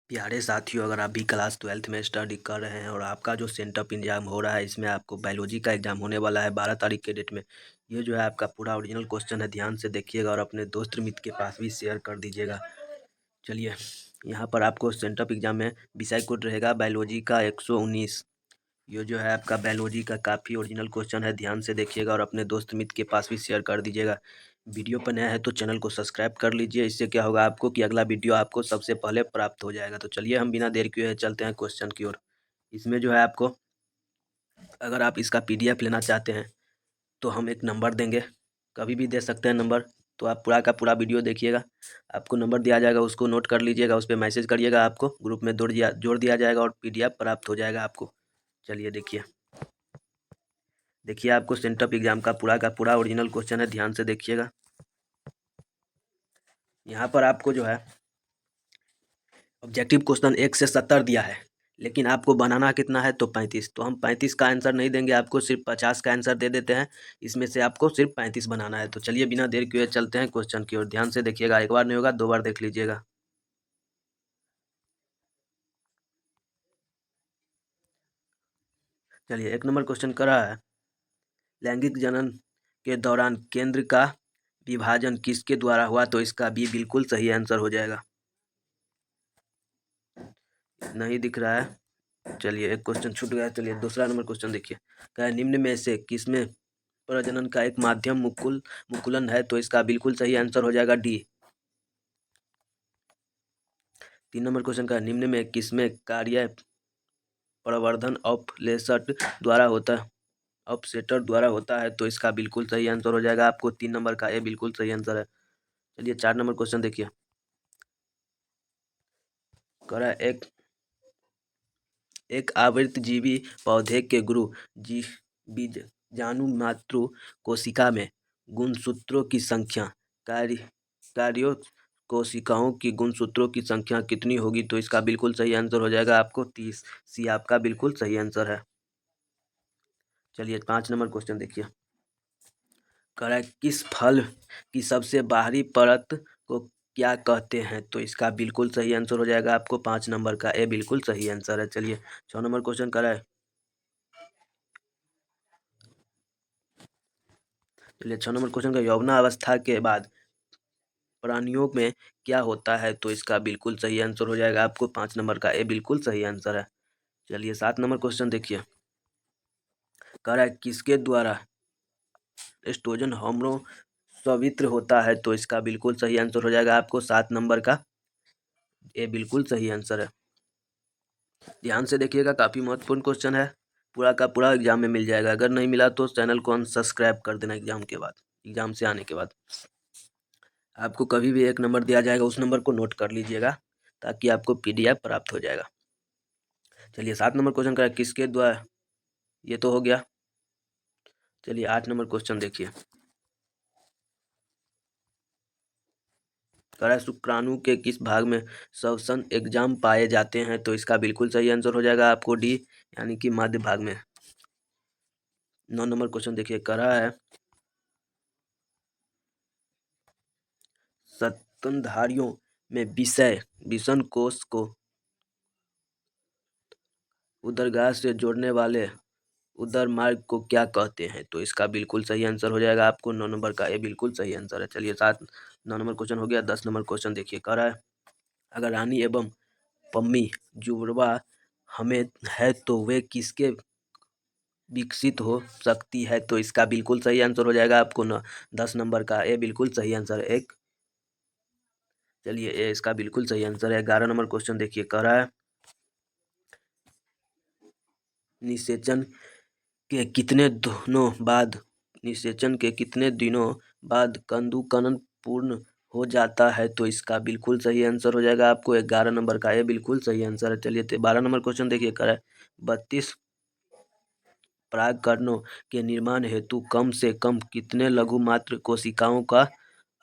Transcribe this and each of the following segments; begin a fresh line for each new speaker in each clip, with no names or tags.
प्यारे साथियों, अगर आप भी क्लास 12th में स्टडी कर रहे हैं और आपका जो सेंटअप एग्जाम हो रहा है, इसमें आपको बायोलॉजी का एग्जाम होने वाला है 12 तारीख के डेट में। ये जो है आपका पूरा ओरिजिनल क्वेश्चन है, ध्यान से देखिएगा और अपने दोस्त मित्र के पास भी शेयर कर दीजिएगा। चलिए, यहाँ पर आपको सेंटअप एग्जाम में विषय कोड रहेगा बायोलॉजी का 119। ये जो है आपका बायोलॉजी का काफ़ी ओरिजिनल क्वेश्चन है, ध्यान से देखिएगा और अपने दोस्त मित्र के पास भी शेयर कर दीजिएगा। वीडियो पर नया है तो चैनल को सब्सक्राइब कर लीजिए, इससे क्या होगा आपको कि अगला वीडियो आपको सबसे पहले प्राप्त हो जाएगा। तो चलिए, हम बिना देर किए चलते हैं क्वेश्चन की ओर। इसमें जो है आपको, अगर आप इसका PDF लेना चाहते हैं तो हम एक नंबर देंगे, कभी भी दे सकते हैं नंबर। तो आप पूरा का पूरा वीडियो देखिएगा, आपको नंबर दिया जाएगा, उसको नोट कर लीजिएगा, उस पर मैसेज करिएगा, आपको ग्रुप में जोड़ दिया जाएगा और PDF प्राप्त हो जाएगा आपको। चलिए देखिए, आपको सेंटअप एग्जाम का पूरा ओरिजिनल क्वेश्चन है, ध्यान से देखिएगा। यहाँ पर आपको जो है ऑब्जेक्टिव क्वेश्चन 1 से 70 दिया है, लेकिन आपको बनाना कितना है तो 35। तो हम 35 का आंसर नहीं देंगे, आपको सिर्फ 50 का आंसर दे देते हैं। इसमें से आपको सिर्फ 35 बनाना है। तो चलिए, बिना देर किए चलते हैं क्वेश्चन की ओर। ध्यान से देखिएगा, एक बार नहीं होगा, 2 बार देख लीजिएगा। चलिए, 1 नंबर क्वेश्चन कर रहा है, लैंगिक जनन के दौरान केंद्र का विभाजन किसके द्वारा हुआ? तो इसका बी बिल्कुल सही आंसर हो जाएगा। नहीं दिख रहा है, चलिए एक क्वेश्चन छूट गया। चलिए दूसरा नंबर क्वेश्चन देखिए, क्या है, निम्न में से किसमें प्रजनन का एक माध्यम मुकुलन है? तो इसका बिल्कुल सही आंसर हो जाएगा डी। 3 नंबर क्वेश्चन का है, निम्न में किसमें कार्य प्रवर्धन अपसेटर द्वारा होता है? तो इसका बिल्कुल सही आंसर हो जाएगा आपको 3 नंबर का ए बिल्कुल सही आंसर है। चलिए 4 नंबर क्वेश्चन देखिए, कह रहा है, एक आवृतजीवी पौधे के गुरु बीजाणु मातृ कोशिका में गुणसूत्रों की संख्या, कार्यों कोशिकाओं की गुणसूत्रों की संख्या कितनी होगी? तो इसका बिल्कुल सही आंसर हो जाएगा आपको 30। सी आपका बिल्कुल सही आंसर है। चलिए 5 नंबर क्वेश्चन देखिए, कह रहा है, किस फल की सबसे बाहरी परत को क्या कहते हैं? तो इसका बिल्कुल सही आंसर हो जाएगा आपको 5 नंबर का ए बिल्कुल सही आंसर है। चलिए 6 नंबर क्वेश्चन कर रहा है, चलिए 6 नंबर क्वेश्चन का, यौवनावस्था के बाद प्राणियों में क्या होता है? तो इसका बिल्कुल सही आंसर हो जाएगा आपको 5 नंबर का ए बिल्कुल सही आंसर है। चलिए 7 नंबर क्वेश्चन देखिए, कह रहा है, किसके द्वारा एस्ट्रोजन हार्मोन स्रावित होता है? तो इसका बिल्कुल सही आंसर हो जाएगा आपको 7 नंबर का ए बिल्कुल सही आंसर है। ध्यान से देखिएगा, काफ़ी महत्वपूर्ण क्वेश्चन है, पूरा का पूरा एग्जाम में मिल जाएगा। अगर नहीं मिला तो चैनल को अनसब्सक्राइब कर देना एग्जाम से आने के बाद। आपको कभी भी एक नंबर दिया जाएगा, उस नंबर को नोट कर लीजिएगा ताकि आपको PDF प्राप्त हो जाएगा। चलिए 7 नंबर क्वेश्चन का, किसके द्वारा, ये तो हो गया। चलिए 8 नंबर क्वेश्चन देखिए, कह रहा है, शुक्राणु के किस भाग में श्वसन एंजाइम पाए जाते हैं? तो इसका बिल्कुल सही आंसर हो जाएगा आपको डी, यानी कि मध्य भाग में। 9 नंबर क्वेश्चन देखिए, कह रहा है, स्तनधारियों में विषम कोश को उदरगाह से जोड़ने वाले उदर मार्ग को क्या कहते हैं? तो इसका बिल्कुल सही आंसर हो जाएगा आपको 9 नंबर का ए बिल्कुल सही आंसर है। चलिए 9 नंबर क्वेश्चन हो गया। 10 नंबर क्वेश्चन देखिए, कह रहा है, अगर रानी एवं पम्मी जुड़वा हमें है तो वे किसके विकसित हो सकती है? तो इसका बिल्कुल सही आंसर हो जाएगा आपको 10 नंबर का ए बिल्कुल सही आंसर है एक। चलिए ए इसका बिल्कुल सही आंसर है। 11 नंबर क्वेश्चन देखिए, कह रहा है, निषेचन के कितने दिनों बाद निषेचन के कितने दिनों बाद कंदुकरण पूर्ण हो जाता है? तो इसका बिल्कुल सही आंसर हो जाएगा आपको 11 नंबर का, ये बिल्कुल सही आंसर है। चलिए 12 नंबर क्वेश्चन देखिए, कह रहा है, 32 परागकणों के निर्माण हेतु कम से कम कितने लघु मात्र कोशिकाओं का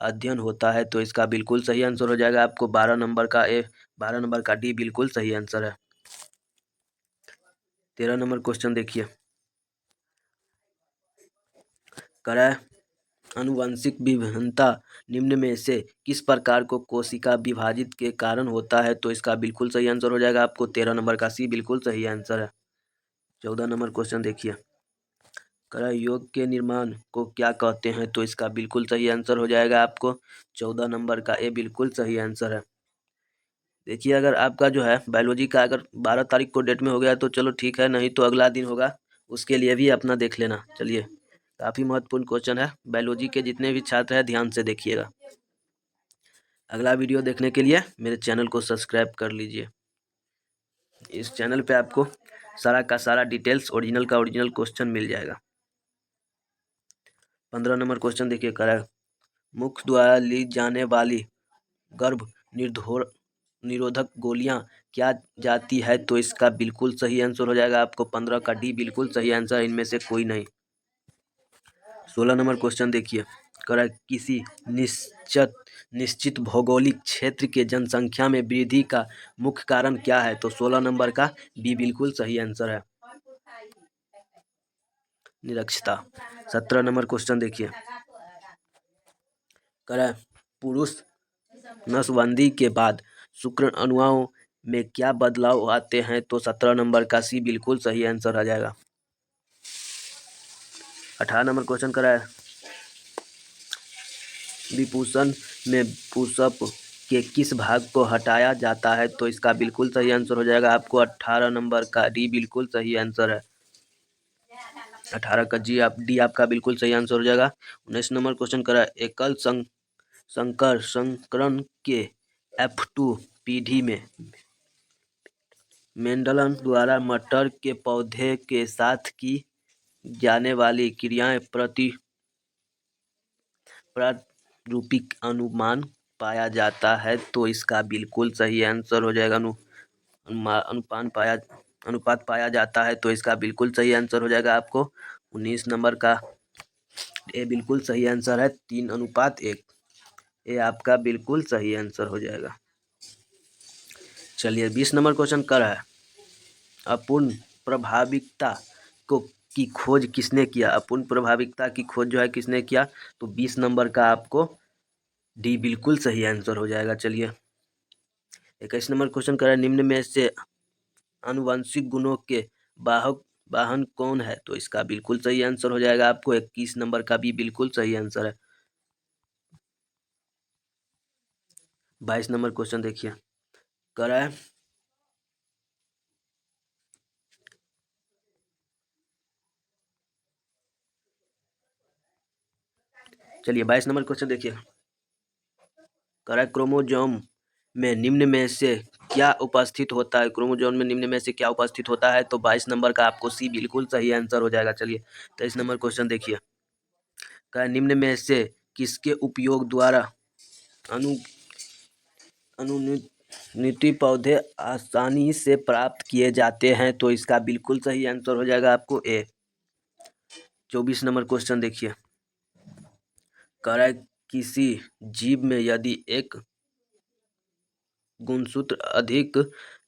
अध्ययन होता है? तो इसका बिल्कुल सही आंसर हो जाएगा आपको 12 नंबर का ए, 12 नंबर का डी बिल्कुल सही आंसर है। 13 नंबर क्वेश्चन देखिए, कह रहा है, आनुवंशिक विभिन्नता निम्न में से किस प्रकार को कोशिका विभाजित के कारण होता है? तो इसका बिल्कुल सही आंसर हो जाएगा आपको 13 नंबर का सी बिल्कुल सही आंसर है। 14 नंबर क्वेश्चन देखिए, योग के निर्माण को क्या कहते हैं? तो इसका बिल्कुल सही आंसर हो जाएगा आपको 14 नंबर का ए बिल्कुल सही आंसर है। देखिए, अगर आपका जो है बायोलॉजी का अगर 12 तारीख को डेट में हो गया तो चलो ठीक है, नहीं तो अगला दिन होगा, उसके लिए भी अपना देख लेना। चलिए, काफ़ी महत्वपूर्ण क्वेश्चन है, बायोलॉजी के जितने भी छात्र हैं ध्यान से देखिएगा। अगला वीडियो देखने के लिए मेरे चैनल को सब्सक्राइब कर लीजिए। इस चैनल पे आपको सारा का सारा डिटेल्स ओरिजिनल का ओरिजिनल क्वेश्चन मिल जाएगा। 15 नंबर क्वेश्चन देखिए, मुख द्वारा ली जाने वाली गर्भ निरोधक गोलियां क्या जाती है? तो इसका बिल्कुल सही आंसर हो जाएगा आपको 15 का डी बिल्कुल सही आंसर, इनमें से कोई नहीं। 16 नंबर क्वेश्चन देखिए, किसी निश्चित भौगोलिक क्षेत्र के जनसंख्या में वृद्धि का मुख्य कारण क्या है? तो 16 नंबर का बी बिल्कुल सही आंसर है, निरक्षरता। 17 नंबर क्वेश्चन देखिए, पुरुष नसबंदी के बाद शुक्र अणुओं में क्या बदलाव आते हैं? तो 17 नंबर का सी बिल्कुल सही आंसर आ जाएगा। 18 नंबर क्वेश्चन विभूषण में पुष्प के किस भाग को हटाया जाता है? तो इसका बिल्कुल सही आंसर हो जाएगा आपको 18 नंबर का डी बिल्कुल सही आंसर है। 18 का डी आपका बिल्कुल सही आंसर हो जाएगा। 19 नंबर क्वेश्चन एकल संकरण के F2 पीढ़ी में मेंडलन द्वारा मटर के पौधे के साथ की जाने वाली क्रियाएं प्रारूपिक अनुमान पाया जाता है? तो इसका बिल्कुल सही आंसर हो जाएगा अनुपात पाया जाता है, तो इसका बिल्कुल सही आंसर हो जाएगा आपको 19 नंबर का ए बिल्कुल सही आंसर है 3:1। ये आपका बिल्कुल सही आंसर हो जाएगा। चलिए, 20 नंबर क्वेश्चन अपूर्ण प्रभाविकता की खोज किसने किया? अपूर्ण प्रभाविकता की खोज जो है किसने किया? तो 20 नंबर का आपको डी बिल्कुल सही आंसर हो जाएगा। चलिए, 21 नंबर क्वेश्चन निम्न में से आनुवंशिक गुणों के वाहन कौन है? तो इसका बिल्कुल सही आंसर हो जाएगा आपको 21 नंबर का भी बिल्कुल सही आंसर है। 22 नंबर क्वेश्चन देखिए, चलिए 22 नंबर क्वेश्चन देखिए, क्रोमोसोम में निम्न में से क्या उपस्थित होता है? क्रोमोसोम में निम्न में से क्या उपस्थित होता है? तो 22 नंबर का आपको सी बिल्कुल सही आंसर हो जाएगा। चलिए, 23 नंबर क्वेश्चन देखिए, निम्न में से किसके उपयोग द्वारा अनुनिति पौधे आसानी से प्राप्त किए जाते हैं? तो इसका बिल्कुल सही आंसर हो जाएगा आपको ए। 24 नंबर क्वेश्चन देखिए, किसी जीव में यदि एक गुणसूत्र अधिक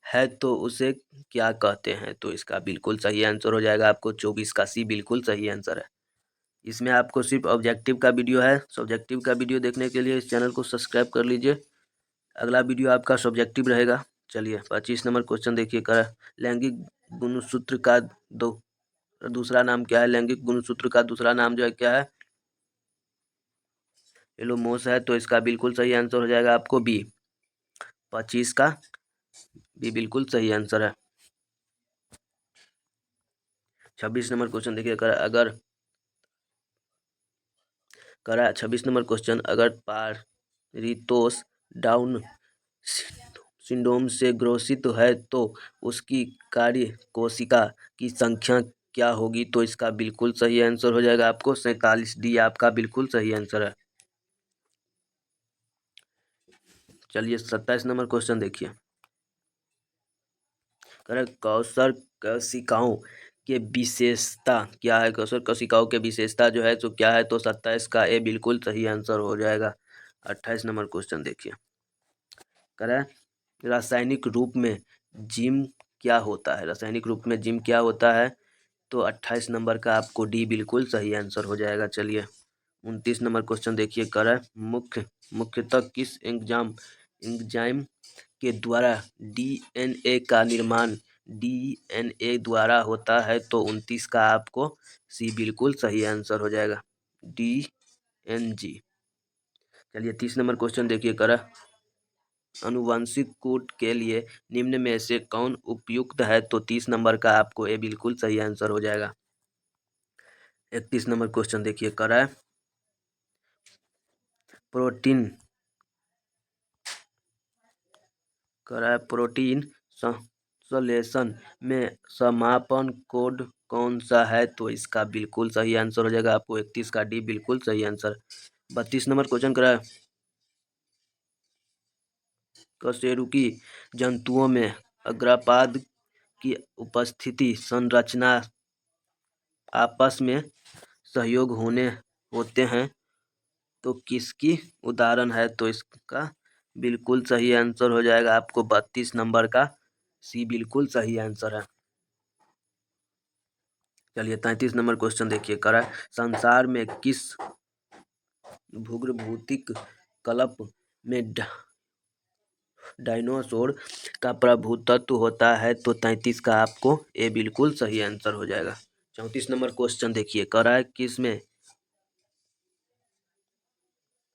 है तो उसे क्या कहते हैं? तो इसका बिल्कुल सही आंसर हो जाएगा आपको 24 का सी बिल्कुल सही आंसर है। इसमें आपको सिर्फ ऑब्जेक्टिव का वीडियो है, सब्जेक्टिव का वीडियो देखने के लिए इस चैनल को सब्सक्राइब कर लीजिए। अगला वीडियो आपका सब्जेक्टिव रहेगा। चलिए, 25 नंबर क्वेश्चन देखिए, लैंगिक गुणसूत्र का दूसरा नाम क्या है? लैंगिक गुणसूत्र का दूसरा नाम जो है क्या है? एलोमोस है, तो इसका बिल्कुल सही आंसर हो जाएगा आपको बी। 25 का बी बिल्कुल सही आंसर है। 26 नंबर क्वेश्चन देखिए, 26 नंबर क्वेश्चन, अगर पारितोष डाउन सिंड्रोम से ग्रसित है तो उसकी कार्य कोशिका की संख्या क्या होगी? तो इसका बिल्कुल सही आंसर हो जाएगा आपको 47 डी आपका बिल्कुल सही आंसर है। चलिए, 27 नंबर क्वेश्चन देखिए, कौशल कोशिकाओं के विशेषता क्या है? कौशल कोशिकाओं के विशेषता जो है तो क्या है? तो 27 का ए बिल्कुल सही आंसर हो जाएगा। 28 नंबर क्वेश्चन देखिए, रासायनिक रूप में जिम क्या होता है? रासायनिक रूप में जिम क्या होता है? तो 28 नंबर का आपको डी बिल्कुल सही आंसर हो जाएगा। चलिए, 29 नंबर क्वेश्चन देखिए कर है मुख्यतः किस एंजाइम के द्वारा डीएनए का निर्माण डीएनए द्वारा होता है। तो 29 का आपको सी बिल्कुल सही आंसर हो जाएगा, डीएनजी। चलिए 30 नंबर क्वेश्चन देखिए कर अनुवांशिक कोड के लिए निम्न में से कौन उपयुक्त है। तो 30 नंबर का आपको ये बिल्कुल सही आंसर हो जाएगा। 31 नंबर क्वेश्चन देखिए कर है प्रोटीन संश्लेषण में समापन कोड कौन सा है। तो इसका बिल्कुल सही आंसर हो जाएगा आपको 31 का डी बिल्कुल सही आंसर। 32 नंबर क्वेश्चन करा है कशेरुकी जंतुओं में अग्रपाद की उपस्थिति संरचना आपस में सहयोग होते हैं। तो किसकी उदाहरण है। तो इसका बिल्कुल सही आंसर हो जाएगा आपको 32 नंबर का सी बिल्कुल सही आंसर है। चलिए 33 नंबर क्वेश्चन देखिए करा संसार में किस भूगर्भभौतिक कल्प में डायनासोर का प्रभुत्व होता है। तो 33 का आपको ए बिल्कुल सही आंसर हो जाएगा। 34 नंबर क्वेश्चन देखिए करा है किस में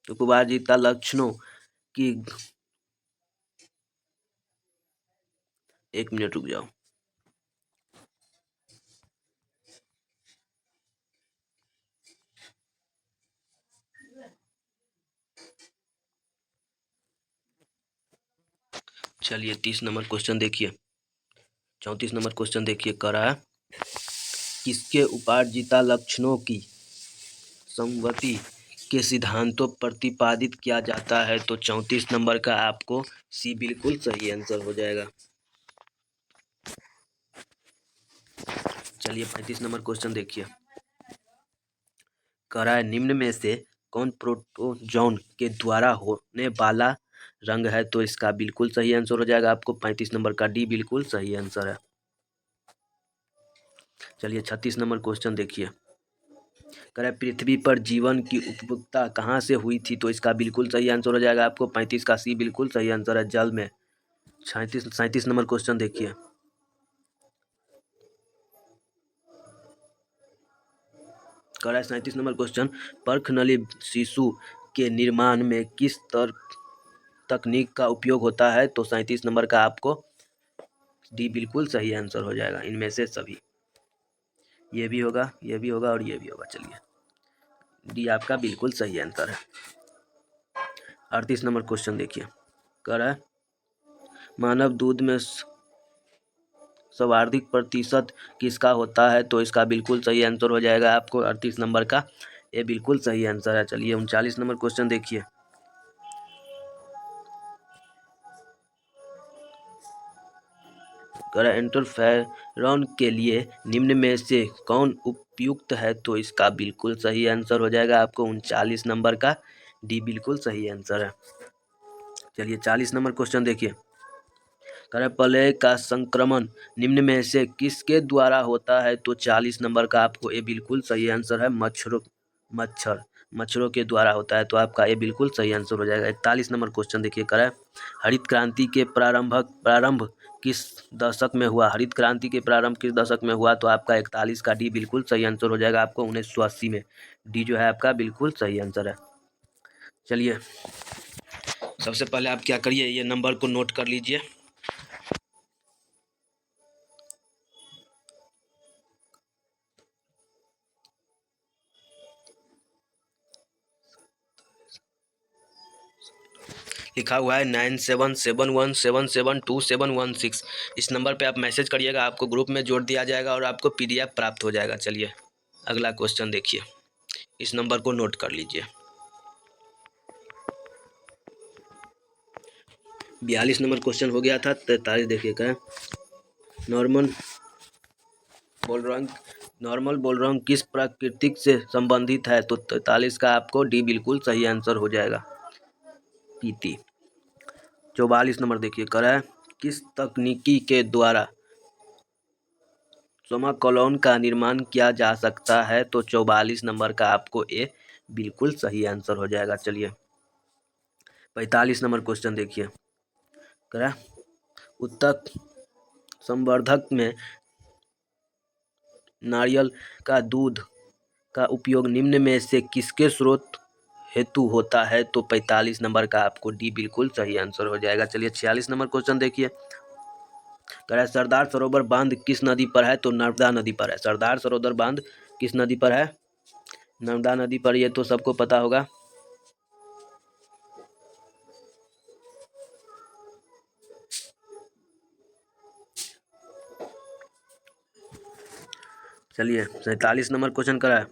उपवाजिता लक्षणों की 1 मिनट रुक जाओ। चलिए 30 नंबर क्वेश्चन देखिए 34 नंबर क्वेश्चन देखिए करा है किसके उपार्जिता लक्षणों की संगति के सिद्धांतों प्रतिपादित किया जाता है। तो 34 नंबर का आपको सी बिल्कुल सही आंसर हो जाएगा। चलिए 35 नंबर क्वेश्चन देखिए करा है निम्न में से कौन प्रोटोजोन के द्वारा होने वाला रंग है। तो इसका बिल्कुल सही आंसर हो जाएगा आपको 35 नंबर का डी बिल्कुल सही आंसर है। चलिए 36 नंबर क्वेश्चन देखिए कह रहा है पृथ्वी पर जीवन की उत्पत्ति कहाँ से हुई थी। तो इसका बिल्कुल सही आंसर हो जाएगा आपको 35 का सी बिल्कुल सही आंसर है, जल में। 37 नंबर क्वेश्चन देखिए कह रहा है 37 नंबर क्वेश्चन परखनली शिशु के निर्माण में किस तकनीक का उपयोग होता है। तो 37 नंबर का आपको डी बिल्कुल सही आंसर हो जाएगा इनमें से सभी। ये भी होगा, ये भी होगा और ये भी होगा। चलिए डी आपका बिल्कुल सही आंसर है। 38 नंबर क्वेश्चन देखिए कह रहा है मानव दूध में सर्वाधिक प्रतिशत किसका होता है। तो इसका बिल्कुल सही आंसर हो जाएगा आपको 38 नंबर का ये बिल्कुल सही आंसर है। चलिए 39 नंबर क्वेश्चन देखिए इंटरफेरॉन के लिए निम्न में से कौन उपयुक्त है। तो इसका बिल्कुल सही आंसर हो जाएगा आपको 39 नंबर का डी बिल्कुल सही आंसर है। चलिए 40 नंबर क्वेश्चन देखिए प्रलय का संक्रमण निम्न में से किसके द्वारा होता है। तो 40 नंबर का आपको ये बिल्कुल सही आंसर है मच्छरों के द्वारा होता है। तो आपका ये बिल्कुल सही आंसर हो जाएगा। 41 नंबर क्वेश्चन देखिए हरित क्रांति के प्रारंभ किस दशक में हुआ। हरित क्रांति के प्रारंभ किस दशक में हुआ। तो आपका 41 का डी बिल्कुल सही आंसर हो जाएगा आपको 1980 में। डी जो है आपका बिल्कुल सही आंसर है। चलिए सबसे पहले आप क्या करिए ये नंबर को नोट कर लीजिए। लिखा हुआ है 9771772716। इस नंबर पे आप मैसेज करिएगा, आपको ग्रुप में जोड़ दिया जाएगा और आपको PDF प्राप्त हो जाएगा। चलिए अगला क्वेश्चन देखिए, इस नंबर को नोट कर लीजिए। 42 नंबर क्वेश्चन हो गया था। 43 देखिए क्या नॉर्मल बोल रहा हूँ किस प्राकृतिक से संबंधित है। तो 43 का आपको डी बिल्कुल सही आंसर हो जाएगा, पीती। 44 नंबर देखिए है किस तकनीकी के द्वारा सोमाकोलोन का निर्माण किया जा सकता है। तो 44 नंबर का आपको ए बिल्कुल सही आंसर हो जाएगा। चलिए 45 नंबर क्वेश्चन देखिए, करा उत्तक संवर्धक में नारियल का दूध का उपयोग निम्न में से किसके स्रोत हेतु होता है? तो 45 नंबर का आपको डी बिल्कुल सही आंसर हो जाएगा। चलिए 46 नंबर क्वेश्चन देखिए, कह रहा है सरदार सरोवर बांध किस नदी पर है? तो नर्मदा नदी पर है। सरदार सरोवर बांध किस नदी पर है? नर्मदा नदी पर, ये तो सबको पता होगा। चलिए 47 नंबर क्वेश्चन करा है,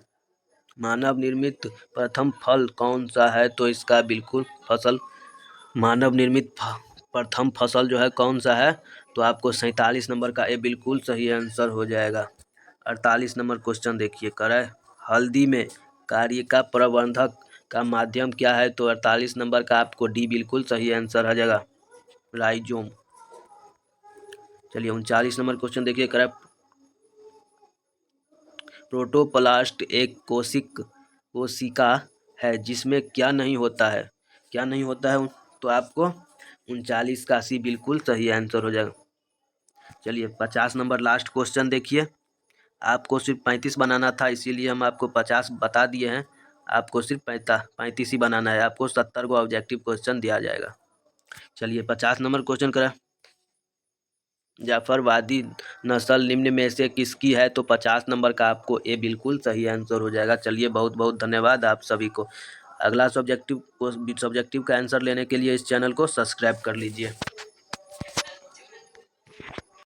मानव निर्मित प्रथम फल कौन सा है? तो इसका बिल्कुल फसल, मानव निर्मित प्रथम फसल जो है कौन सा है? तो आपको 47 नंबर का ये बिल्कुल सही आंसर हो जाएगा। 48 नंबर क्वेश्चन देखिए, कर है हल्दी में कार्य का प्रबंधक का माध्यम क्या है? तो 48 नंबर का आपको डी बिल्कुल सही आंसर हो जाएगा, राइजोम। चलिए 39 नंबर क्वेश्चन देखिए, कर प्रोटोप्लास्ट एक कोशिका है जिसमें क्या नहीं होता है? क्या नहीं होता है? तो आपको 39 का सी बिल्कुल सही आंसर हो जाएगा। चलिए 50 नंबर लास्ट क्वेश्चन देखिए, आपको सिर्फ 35 बनाना था, इसीलिए हम आपको 50 बता दिए हैं। आपको सिर्फ 35 ही बनाना है, आपको 70 को ऑब्जेक्टिव क्वेश्चन दिया जाएगा। चलिए 50 नंबर क्वेश्चन करा, जाफरवादी नस्ल निम्न में से किसकी है? तो 50 नंबर का आपको ए बिल्कुल सही आंसर हो जाएगा। चलिए बहुत बहुत धन्यवाद आप सभी को। अगला सब्जेक्टिव का आंसर लेने के लिए इस चैनल को सब्सक्राइब कर लीजिए।